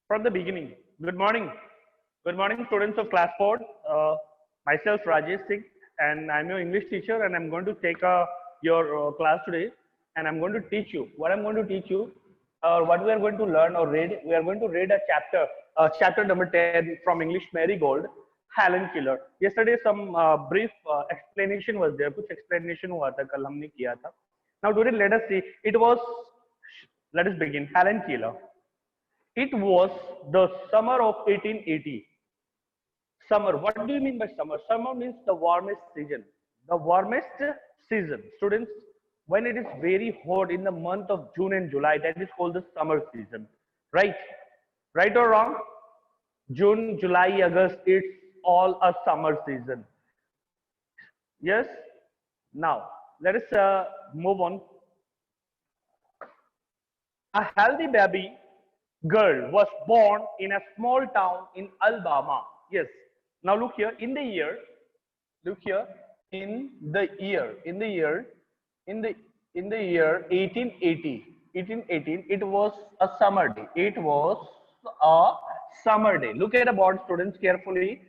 from the beginning. Good morning. Good morning, students of class 4. Myself, Rajesh Singh, and I'm your English teacher, and I'm going to take your class today, and I'm going to teach you. What I'm going to teach you, what we are going to learn or read, we are going to read a chapter number 10 from English Marigold, Helen Keller. Yesterday, some brief explanation was there. कुछ explanation हुआ था कल हमने किया था. Now today, let us see. Let us begin. Helen Keller. It was the summer of 1880. Summer. What do you mean by summer? Summer means the warmest season. The warmest season. Students, when it is very hot in the month of June and July, that is called the summer season. Right? Right or wrong? June, July, August, it's all a summer season. Yes? Now, let us move on. A healthy baby girl was born in a small town in Alabama. Yes. Now look here. In the year, look here. In the year 1880, 1818, it was a summer day. It was a summer day. Look at the board, students, carefully.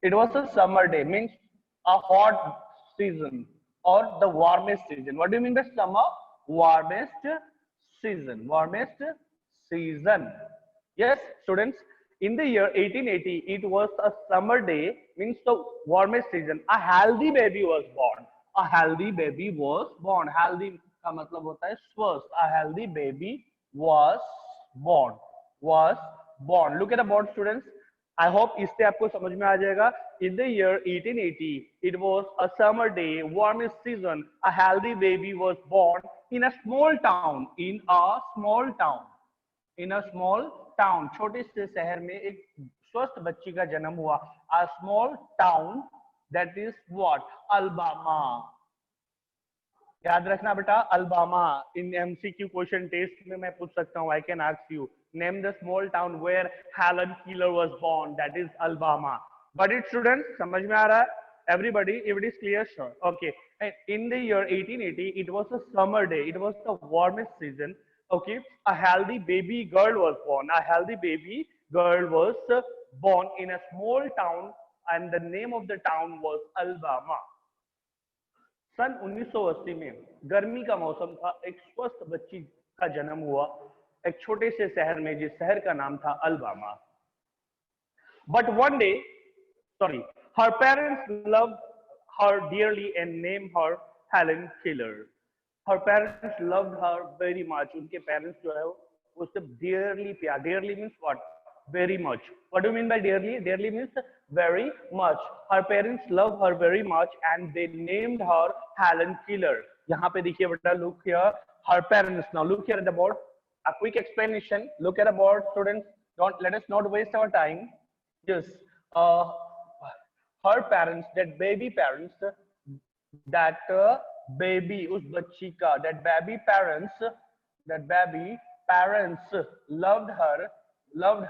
It was a summer day, means a hot season or the warmest season. What do you mean by summer? Warmest season. Warmest season. Yes, students. In the year 1880, it was a summer day, means the warmest season. A healthy baby was born. A healthy baby was born. Healthy का मतलब होता है स्वस्थ. A healthy baby was born. Was born. Look at the board, students. I hope इससे आपको समझ में आ जाएगा. In the year 1880, it was a summer day, warmest season. A healthy baby was born in a small town. In a small town. In a small town. छोटे से शहर में एक स्वस्थ बच्ची का जन्म हुआ. A small town, that is what? Alabama. याद रखना बेटा, Alabama. In MCQ question test में मैं पूछ सकता हूँ. I can ask you, name the small town where Helen Keller was born. That is Alabama. But it, students, समझ में आ रहा है? Everybody, if it is clear, sure. Okay. And in the year 1880, it was a summer day. It was the warmest season. Okay. A healthy baby girl was born. A healthy baby girl was born in a small town, and the name of the town was Alabama. सन 1980 में गर्मी का मौसम था. एक स्वस्थ बच्ची का जन्म हुआ एक छोटे से शहर में, जिस शहर का नाम था Alabama. But one day, sorry, her parents loved her dearly and named her Helen Keller. Her parents loved her very much. उनके parents जो है वो उससे dearly प्यार. Dearly means what? Very much. What do you mean by dearly? Dearly means very much. Her parents love her very much and they named her Helen Keller. यहाँ पे देखिए बेटा, look here, her parents. Now look here at the board. A quick explanation. Look at the board, students. Don't let us not waste our time. Yes. Her parents, that baby parents, that baby उस बच्ची का, that baby parents loved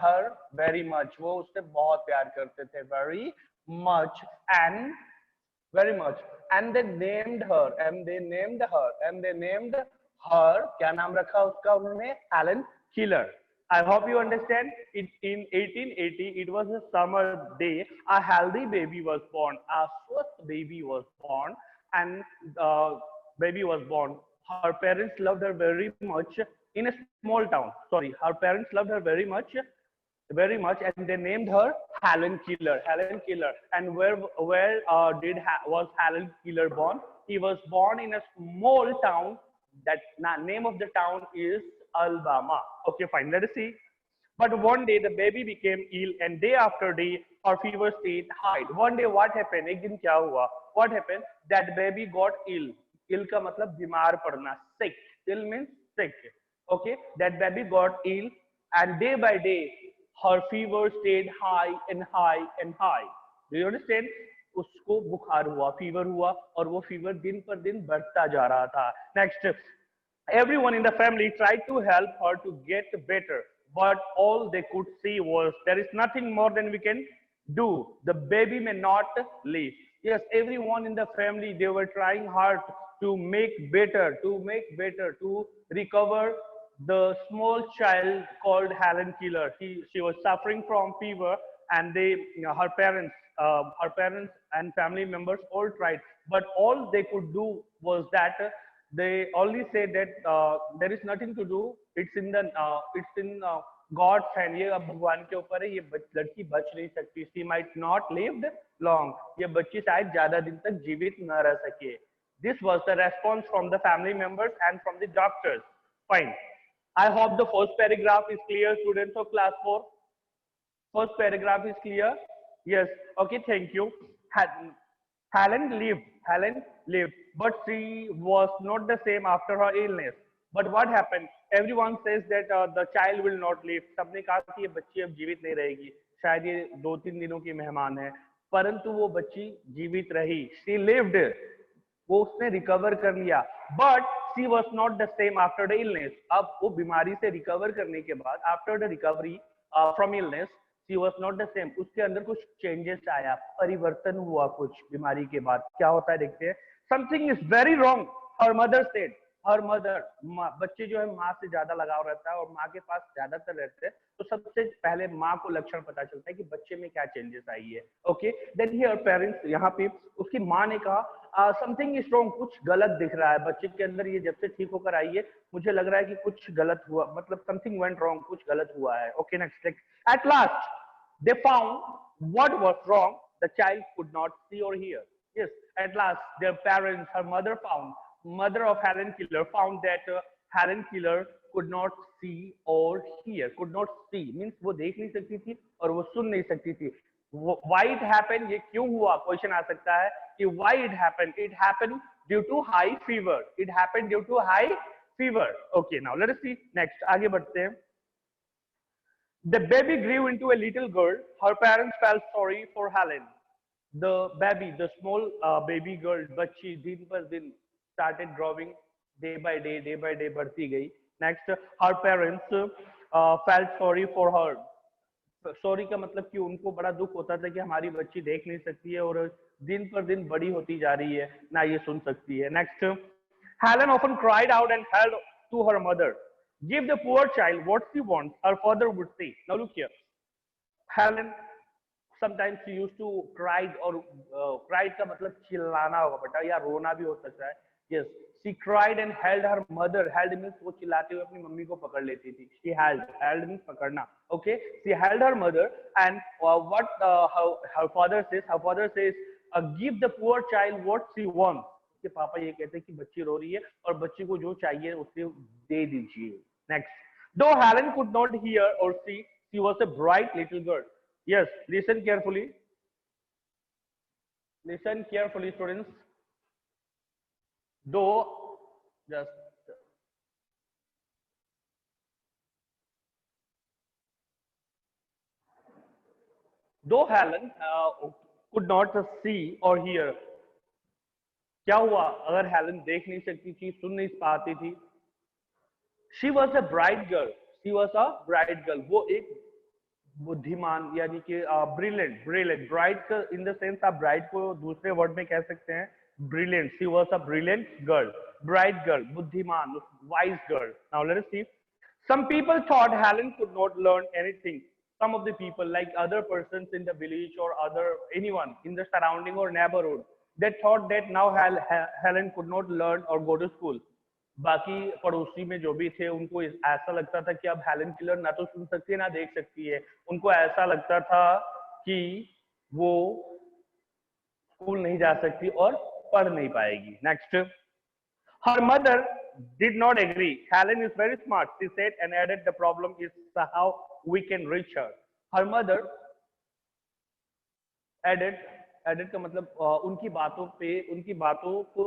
her very much. वो उससे बहुत प्यार करते थे. Very much and very much. And they named her. क्या नाम रखा उसका उन्होंने? Helen Keller. I hope you understand. In 1880, it was a summer day. A healthy baby was born. A first baby was born, and baby was born. Her parents loved her very much in a small town. Sorry, her parents loved her very much, and they named her Helen Keller. Helen Keller. And where was Helen Keller born? He was born in a small town. That name of the town is Alabama. Okay, fine. Let us see. But one day the baby became ill, and day after day her fever stayed high. One day what happened? एक दिन क्या हुआ? What happened? That baby got ill. Ill का मतलब बीमार पड़ना. Sick. Ill means sick. Okay. That baby got ill, and day by day her fever stayed high and high and high. Do you understand? उसको बुखार हुआ, fever हुआ, और वो फीवर दिन पर दिन बढ़ता जा रहा था. Next, everyone in the family tried to help her to get better, but all they could see was there is nothing more than we can do. The baby may not live. Yes, everyone in the family, they were trying hard to make better, to recover the small child called Helen Keeler. She was suffering from fever, and her parents and family members all tried, but all they could do was that they only said that there is nothing to do. It's in God's hand. ये अब भगवान के ऊपर है. ये लड़की बच नहीं सकती. She might not lived long. ये बच्ची शायद ज्यादा दिन तक जीवित न रह सके. This was the response from the family members and from the doctors. Fine. I hope the first paragraph is clear, students of class 4. First paragraph is clear. Yes. Okay. Thank you. Helen lived. Helen lived, but she was not the same after her illness. But what happened? Everyone says that the child will not live. सबने कहा कि ये बच्ची अब जीवित नहीं रहेगी. शायद ये 2-3 दिनों की मेहमान है. परंतु वो बच्ची जीवित रही. She lived. वो उसने रिकवर कर लिया. But she was not the same after the illness. अब वो बीमारी से रिकवर करने के बाद after the recovery from illness, she was not the same. उसके अंदर कुछ चेंजेस आया, परिवर्तन हुआ कुछ बीमारी के बाद. क्या होता है देखते हैं. Something is very wrong. Her mother said. Her mother, बच्चे जो है माँ से ज्यादा लगाव रहता है और माँ के पास ज्यादातर रहते हैं, तो सबसे पहले माँ को लक्षण पता चलता है कि बच्चे में क्या चेंजेस आई है. ओके, देन हियर पेरेंट्स, यहाँ पे उसकी माँ ने कहा समथिंग इज रॉन्ग, कुछ गलत दिख रहा है बच्चे के अंदर. ये जब से ठीक होकर आई है मुझे लग रहा है कि कुछ गलत हुआ, मतलब समथिंग वेंट रॉन्ग, कुछ गलत हुआ है. Okay, next. At last they found what was wrong. The child could not see or hear. Yes, at last their parents, her mother of Helen Keeler found that Helen Keeler could not see or hear. Could not see means वो देख नहीं सकती थी और वो सुन नहीं सकती थी. Why it happened? ये क्यों हुआ? क्वेश्चन आ सकता है कि why it happened? It happened due to high fever. It happened due to high fever. Okay, now let us see next. आगे बढ़ते हैं. The baby grew into a little girl. Her parents felt sorry for Helen. The baby, the small baby girl, बच्ची दिन पर दिन started growing day by day बढ़ती गई. Next, her parents felt sorry for her. Sorry का मतलब कि उनको बड़ा दुख होता था कि हमारी बच्ची देख नहीं सकती है और दिन पर दिन बड़ी होती जा रही है, ना ये सुन सकती है. Next, Helen often cried out and held to her mother. Give the poor child what she wants, her father would say. Now look here. Helen, sometimes she used to cry, और cry का मतलब चिल्लाना होगा बेटा, या रोना भी हो सकता है. Yes, she cried and held her mother. Held means वो चिल्लाते हुए अपनी मम्मी को पकड़ लेती थी. She held means पकड़ना. Okay, she held her mother, and what her father says. Her father says, give the poor child what she wants. कि पापा ये कहते हैं कि बच्ची रो रही है और बच्ची को जो चाहिए उसे दे दीजिए. Next, though Helen could not hear or see, she was a bright little girl. Yes, listen carefully. Listen carefully, students. Though, just though Helen could not see or hear, क्या हुआ अगर हेलन देख नहीं सकती थी, सुन नहीं पाती थी? She was a bright girl. She was a bright girl. वो एक बुद्धिमान यानी कि brilliant. Bright in the sense आप ब्राइट को दूसरे वर्ड में कह सकते हैं brilliant. She was a brilliant girl, bright girl, बुद्धिमान, wise girl. Now let us see. Some people thought Helen could not learn anything. Some of the people, like other persons in the village or anyone in the surrounding or neighborhood, they thought that now Helen could not learn or go to school. बाकी पड़ोसी में जो भी थे उनको ऐसा लगता था कि अब हेलन किलर ना तो सुन सकती है ना देख सकती है. उनको ऐसा लगता था कि वो स्कूल नहीं जा सकती और पढ़ नहीं पाएगी. Next, her mother did not agree. Helen is very smart, she said, and added the problem is how we can reach her. Her mother added का मतलब उनकी बातों को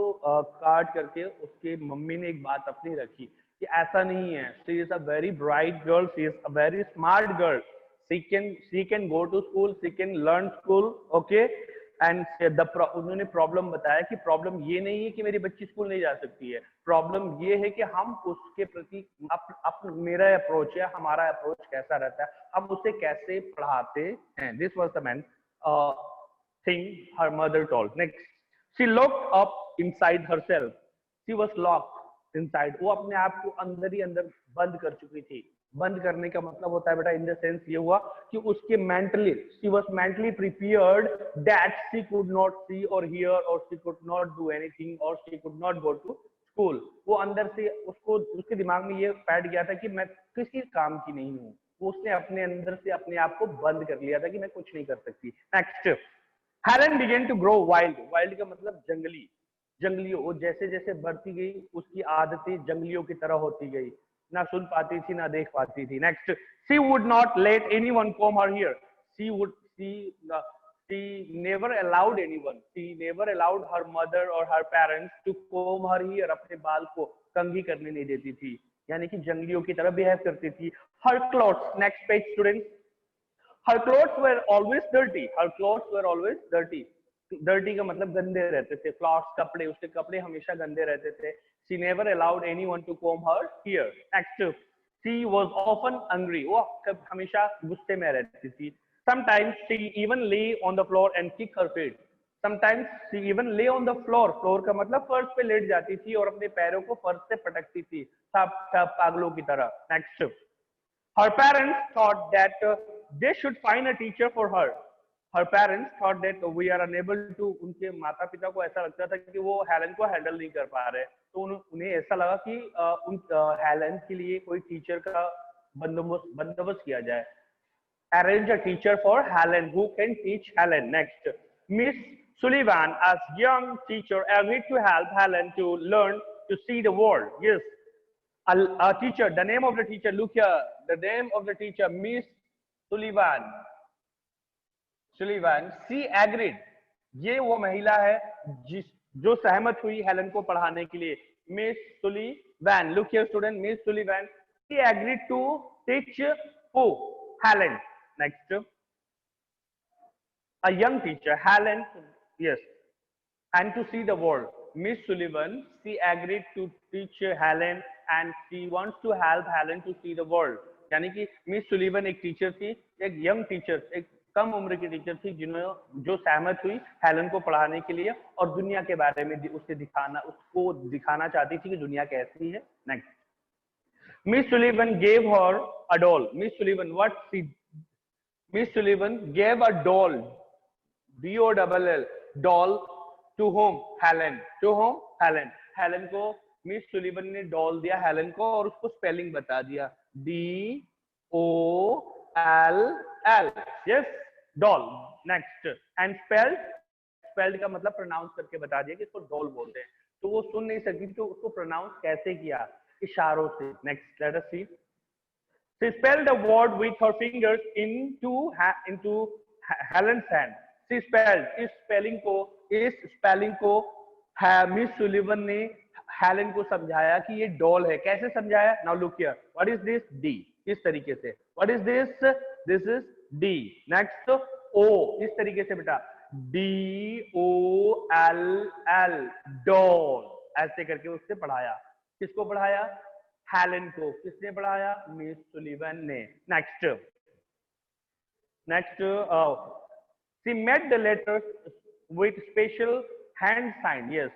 काट करके उसके मम्मी ने एक बात अपनी रखी कि ऐसा नहीं है. She is a very bright girl, she is a very smart girl. She can go to school, she can learn school. Okay, and उन्होंने प्रॉब्लम बताया कि प्रॉब्लम ये नहीं है कि मेरी बच्ची स्कूल नहीं जा सकती है. प्रॉब्लम ये है कि हम उसके प्रति मेरा अप्रोच है, हमारा अप्रोच कैसा रहता है, हम उसे कैसे पढ़ाते हैं. This was the man thing her mother told. Next, she locked up inside herself. She was locked. Inside, वो अपने आप को अंदर ही अंदर बंद कर चुकी थी। बंद करने का मतलब होता है बेटा इन द सेंस ये हुआ कि उसके mentally, she was mentally prepared that she could not see और हियर और she could not do anything और she could not go to school. वो अंदर से उसको, उसके दिमाग में ये बैठ गया था कि मैं किसी काम की नहीं हूँ। वो उसने अपने अंदर से अपने आप को बंद कर लिया था कि मैं कुछ नहीं कर सकती। Next, Helen began to grow wild. Wild का मतलब जंगली, जंगलियों। वो जैसे जैसे बढ़ती गई उसकी आदतें जंगलियों की तरह होती गई, ना सुन पाती थी ना देख पाती थी। Next, she would not let anyone comb her hair. She never allowed anyone, she never allowed her mother और her parents to comb her hair. अपने बाल को कंघी करने नहीं देती थी, यानी कि जंगलियों की तरह बिहेव करती थी। हर clothes, next page students, her clothes were always dirty, her clothes were always dirty। dirty का मतलब गंदे रहते थे। clothes कपड़े, उसके कपड़े हमेशा गंदे रहते थे। she never allowed anyone to comb her hair। next, she was often angry, वो हमेशा गुस्से में रहती थी। sometimes she even lay on the floor and kick her feet। sometimes she even lay on the floor, floor का मतलब फर्श पे लेट जाती थी और अपने पैरों को फर्श से पटकती थी, सब पागलों की तरह। next, her parents thought that they should find a teacher for her। Her parents thought that we are unable to, उनके माता पिता को ऐसा लगता था कि वो हेलन को हैंडल नहीं कर पा रहे, तो उन्हें ऐसा लगा कि हेलन के लिए कोई टीचर का बंदोबस्त किया जाए। Arrange a teacher for Helen who can teach Helen। Next, Miss Sullivan, as young teacher, agreed to help Helen to learn to see the world। Yes, a teacher, the name of the teacher, look here, the name of the teacher, Miss Sullivan। Sullivan, she agreed, ये वो महिला है जिस जो सहमत हुई Helen को पढ़ाने के लिए। Miss Sullivan, look here student, Miss Sullivan, she agreed to teach who? Helen। Next, a young teacher, Helen, yes, and to see the world। Miss Sullivan, she agreed to teach Helen and she wants to help Helen to see the world। यानी कि miss Sullivan एक teacher थी, एक young teacher, एक कम उम्र की teacher थी जो सहमत हुई हेलन को पढ़ाने के लिए और दुनिया के बारे में उसको दिखाना चाहती थी कि दुनिया कैसी है। Next, miss Sullivan gave her a doll. Miss Sullivan, Miss Sullivan gave a doll, D-O-L-L, doll to whom? Helen। To whom? Helen। Helen को मिस सुलिवन ने डॉल दिया हेलन को और उसको स्पेलिंग बता दिया, D-O-L-L। Yes, doll. Next, and spelled का मतलब प्रोनाउंस करके बता दिया कि इसको डॉल बोलते हैं। तो वो सुन नहीं सकती तो उसको प्रोनाउंस कैसे किया? इशारों से। Next, let us see. She spelled the word with her fingers into Helen's hand। She spelled, इस स्पेलिंग को मिस सुलिवन ने हेलन को समझाया कि ये डॉल है। कैसे समझाया? Now look here, what is this? D, इस तरीके से। What is this? This is D. Next, O, इस तरीके से बेटा, D-O-L-L, डॉल, ऐसे करके उससे पढ़ाया। किसको पढ़ाया? हेलन को। किसने पढ़ाया? मिस सुलिवन ने। Next, she made the letters with special hand sign। yes,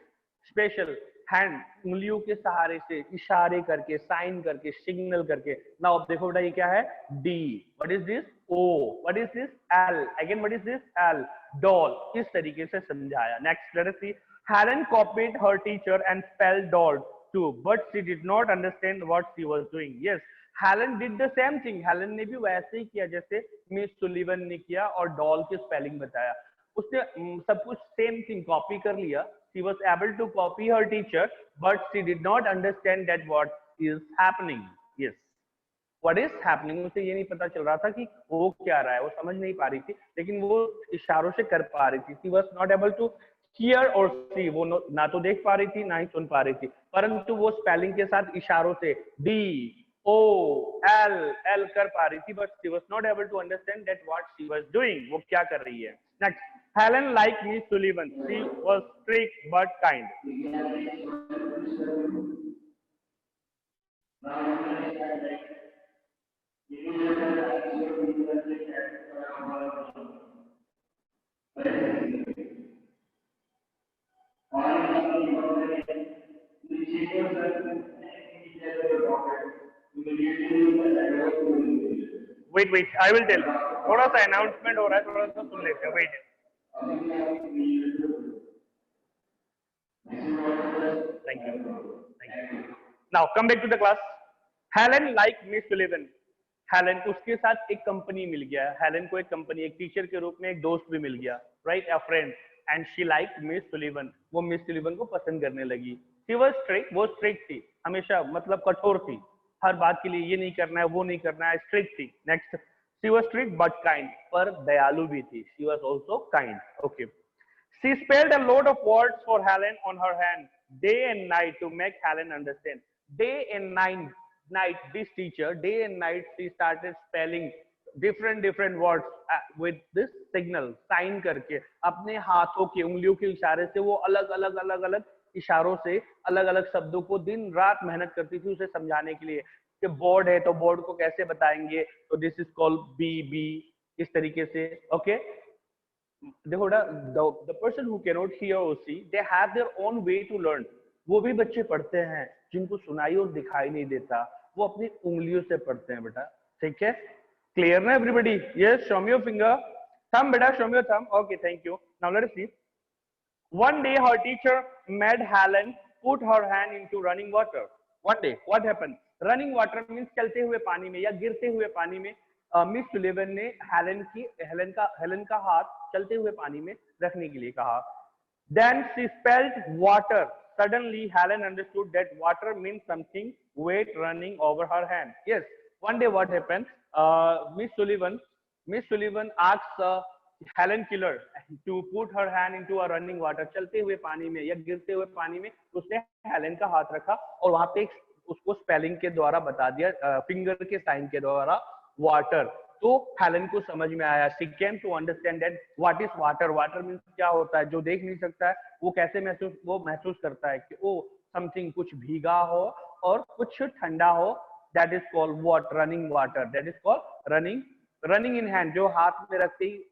special hand, उंगलियों के सहारे से इशारे करके, साइन करके, सिग्नल करके। नाउ अब देखो बेटा ये क्या है? D। What is this? O। What is this? L। Again what is this? L, doll. इस तरीके से समझाया। Next, let us C. Helen copied her teacher and spelled doll too, but she did not understand what she was doing। yes, Helen did the same thing। Helen ने भी वैसे ही किया जैसे miss Sullivan ने किया और डॉल की spelling बताया। उसने सब कुछ सेम थिंग कॉपी कर लिया। She was able to copy her teacher, but she did not understand that what is happening। yes, what is happening, उसे ये नहीं पता चल रहा था कि वो क्या रहा है, वो समझ नहीं पा रही थी, लेकिन वो इशारों से कर पा रही थी। She was not able to hear or see, वो ना तो देख पा रही थी ना ही सुन पा रही थी, परंतु वो स्पेलिंग के साथ इशारों से D-O-L-L कर पा रही थी, but she was not able to understand that what she was doing, वो क्या कर रही है। Next, Helen liked Miss Sullivan। She was strict but kind। Wait wait I will tell, थोड़ा सा अनाउंसमेंट हो रहा है, थोड़ा सा सुन लेते हैं, wait. Thank you. Now come back to the class. Helen like Miss Sullivan. Helen उसके साथ एक कंपनी मिल गया, हेलन को एक कंपनी, एक टीचर के रूप में एक दोस्त भी मिल गया, right, a friend, and she like Miss Sullivan. वो मिस सुलिवन को पसंद करने लगी। शी वाज स्ट्रिक्ट, वो स्ट्रिक्ट थी हमेशा, मतलब कठोर थी, हर बात के लिए ये नहीं करना है वो नहीं करना है, स्ट्रिक्ट थी। Next, she was strict but kind, पर दयालु भी थी, she was also kind. Okay, she spelled a lot of words for Helen on her hand, day and night, to make Helen understand. Day and night, this teacher, day and night, she started spelling different words with this signal, sign करके, अपने हाथों के उंगलियों के इशारे से वो अलग अलग इशारों से अलग अलग शब्दों को दिन रात मेहनत करती थी उसे समझाने के लिए कि बोर्ड है तो बोर्ड को कैसे बताएंगे, तो दिस इज कॉल्ड बी, इस तरीके से। ओके, देखो ना, the person who cannot hear or see, they have their own way to learn। वो भी बच्चे पढ़ते हैं जिनको सुनाई और दिखाई नहीं देता, वो अपनी उंगलियों से पढ़ते हैं बेटा, ठीक है? क्लियर ना everybody? Yes, show me your finger, thumb बेटा, show me your thumb. Okay, thank you. Now let us see. One day her teacher made Helen put her hand into running water. One day, what happened? Running water means चलते हुए पानी में या गिरते हुए पानी में। मिस सुलिवन ने हेलन का हाथ चलते हुए पानी में रखने के लिए कहा। Then she spelled water. Suddenly Helen understood that water means something wet running over her hand. Yes, one day what happened? Miss Sullivan asked Helen Keller to put her hand into a running water। चलते हुए पानी में या गिरते हुए पानी में उसने हेलन का हाथ रखा और वहां पे उसको स्पेलिंग के द्वारा बता दिया, फिंगर के साइन के द्वारा, वाटर। तो हेलन को समझ में आया, she came to understand that what is water. Water means क्या होता है, जो देख नहीं सकता है वो कैसे महसूस करता है कि ओ समथिंग, कुछ भीगा हो और कुछ ठंडा हो, that is called what, running water, that is called running in hand, जो हाथ में रखते ही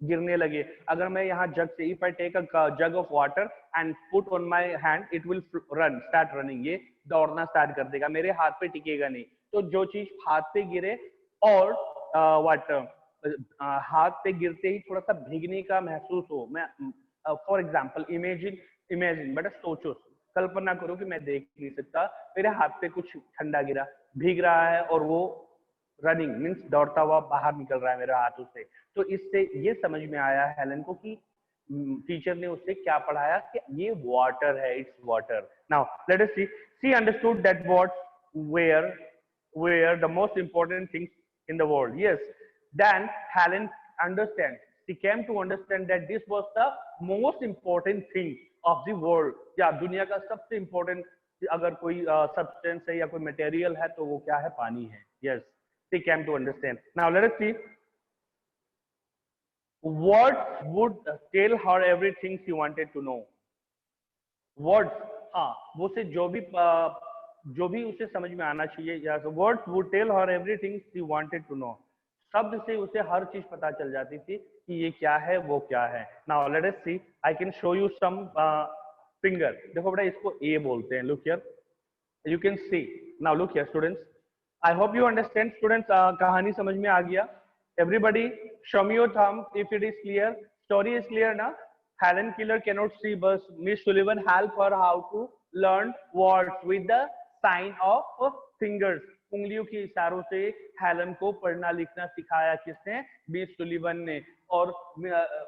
गिरने लगे। अगर मैं यहाँ जग से, if I take a jug of water and put on my hand, it will start running, ये दौड़ना स्टार्ट कर देगा, मेरे हाथ पे टिकेगा नहीं। तो जो चीज हाथ पे गिरे और हाथ पे गिरते ही थोड़ा सा भीगने का महसूस हो, मैं फॉर एग्जाम्पल इमेजिन बेटा, सोचो, कल्पना करो कि मैं देख नहीं सकता, मेरे हाथ पे कुछ ठंडा गिरा, भीग रहा है और वो रनिंग मीन्स दौड़ता हुआ बाहर निकल रहा है मेरे हाथों से। तो इससे ये समझ में आया हेलन को कि टीचर ने उससे क्या पढ़ाया कि ये वाटर है, it's water. Now let us see, she understood that words were the most important things in the world. Yes, then Helen understand, she came to understand that this was the most important thing of the world। या दुनिया का सबसे important अगर कोई substance है या कोई material है तो वो क्या है, पानी है। Yes, she came to understand। now let us see, what would tell her everything she wanted to know। words, हाँ, वो से जो भी उसे समझ में आना चाहिए, या words would tell her everything she wanted to know, शब्द से उसे हर चीज पता चल जाती थी कि ये क्या है वो क्या है। Now let us see, I can show you some finger. देखो बेटा, इसको ए बोलते हैं, look here, you can see. Now look here students, I hope you understand students, कहानी समझ में आ गया? Everybody show me your thumb if it is clear, story is clear ना? Helen Keller cannot see, but Miss Sullivan helped her how to learn words with the sign of fingers। उंगलियों के इशारों से हेलन को पढ़ना लिखना सिखाया किसने? मिस सुलिवन ने। और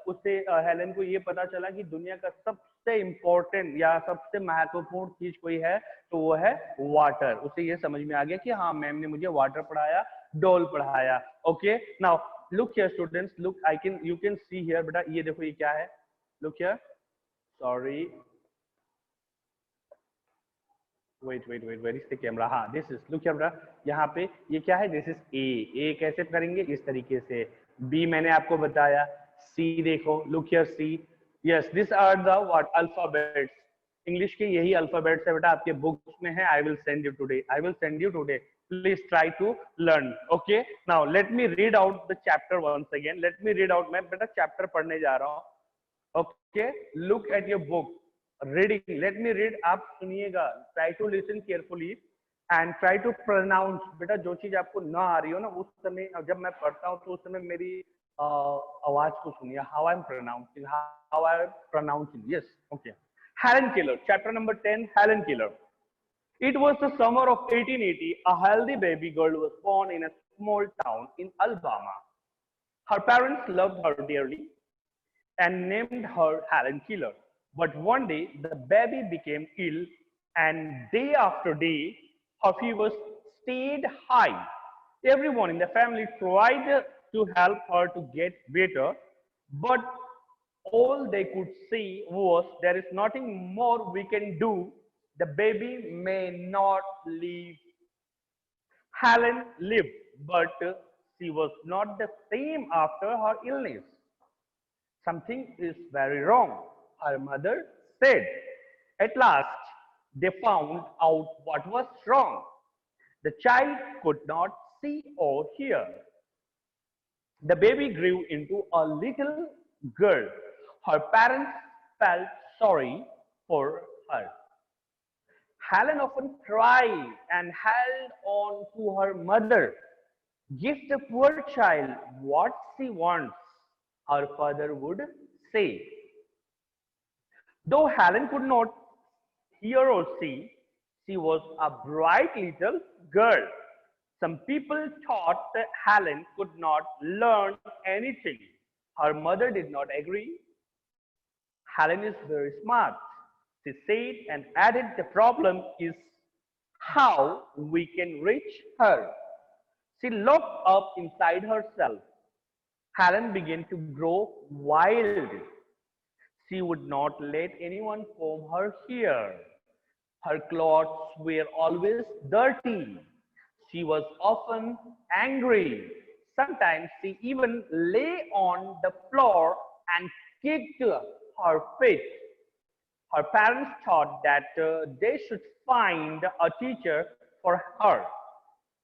उससे हेलन को ये पता चला कि दुनिया का सबसे इम्पोर्टेंट या सबसे महत्वपूर्ण चीज कोई है तो वो है वाटर। उसे ये समझ में आ गया कि हाँ, मैम ने मुझे वाटर पढ़ाया, डोल पढ़ाया। Okay, now look here students, look, you can see here बेटा, ये देखो ये क्या है, look here, sorry, wait, where is the camera? हाँ, this is, look here बेटा, यहाँ पे ये क्या है, this is A कैसे करेंगे? इस तरीके से। B मैंने आपको बताया, C देखो, look here C, yes, these are the what alphabets। English के यही अल्फाबेट्स है बेटा, आपके बुक्स में है। I will send you today, please try to learn। okay, now let me read out the chapter once again, मैं बेटा chapter पढ़ने जा रहा हूँ। Okay, look at your book, reading, let me read, आप सुनिएगा, try to listen carefully। And try to pronounce. बेटा जो चीज आपको ना आ रही हो ना उस समय जब मैं पढ़ता हूँ तो उस समय मेरी आवाज को सुनिए. How I am pronouncing, how I am pronouncing. Yes, okay. Helen Keller, chapter number 10, Helen Keller. It was the summer of 1880. A healthy baby girl was born in a small town in Alabama. Her parents loved her dearly and named her Helen Keeler. But one day, the baby became ill, and day after day, her fever stayed high. Everyone in the family tried to help her to get better, but all they could see was there is nothing more we can do. The baby may not live. Helen lived, but she was not the same after her illness. Something is very wrong, her mother said. At last, they found out what was wrong. The child could not see or hear. The baby grew into a little girl. Her parents felt sorry for her. Helen often cried and held on to her mother. Give the poor child what she wants, her father would say. Though Helen could not hear or see, she was a bright little girl. Some people thought that Helen could not learn anything. Her mother did not agree. Helen is very smart, she said, and added the problem is how we can reach her. She locked up inside herself. Helen began to grow wild. She would not let anyone comb her hair. Her clothes were always dirty. She was often angry. Sometimes she even lay on the floor and kicked her feet. Her parents thought that they should find a teacher for her.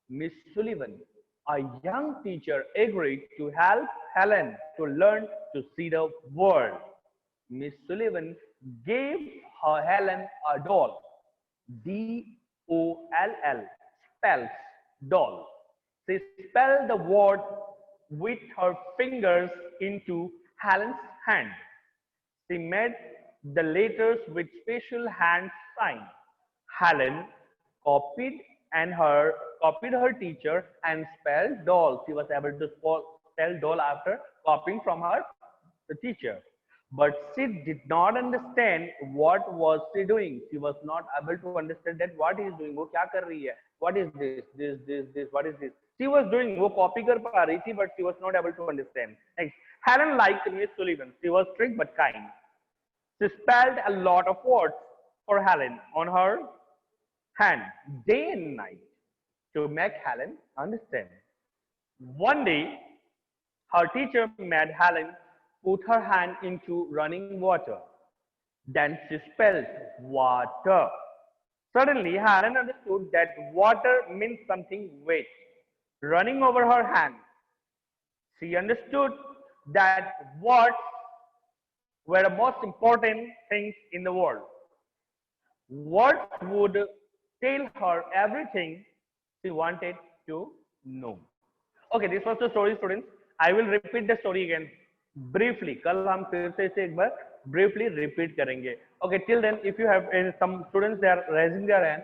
Miss Sullivan, a young teacher, agreed to help Helen to learn to see the world. Miss Sullivan gave her Helen a doll. D-O-L-L spells doll. She spelled the word with her fingers into Helen's hand. She made the letters with special hand signs. Helen copied copied her teacher and spelled doll. She was able to spell doll after copying from her the teacher. But she did not understand what was she doing. She was not able to understand that what he is doing. वो क्या कर रही है? What is this? What is this? She was doing. वो copy कर पा रही थी, but she was not able to understand. Next, Helen liked Miss Sullivan. She was strict but kind. She spelled a lot of words for Helen on her hand, day and night, to make Helen understand. One day, her teacher made Helen put her hand into running water. Then she spelled water. Suddenly, Helen understood that water means something wet, running over her hand. She understood that words were the most important things in the world. Words would tell her everything she wanted to know. Okay, this was the story, students. I will repeat the story again briefly. कल हम फिर से इसे एक बार briefly repeat करेंगे. Okay, till then, if you have some students, they are raising their hand.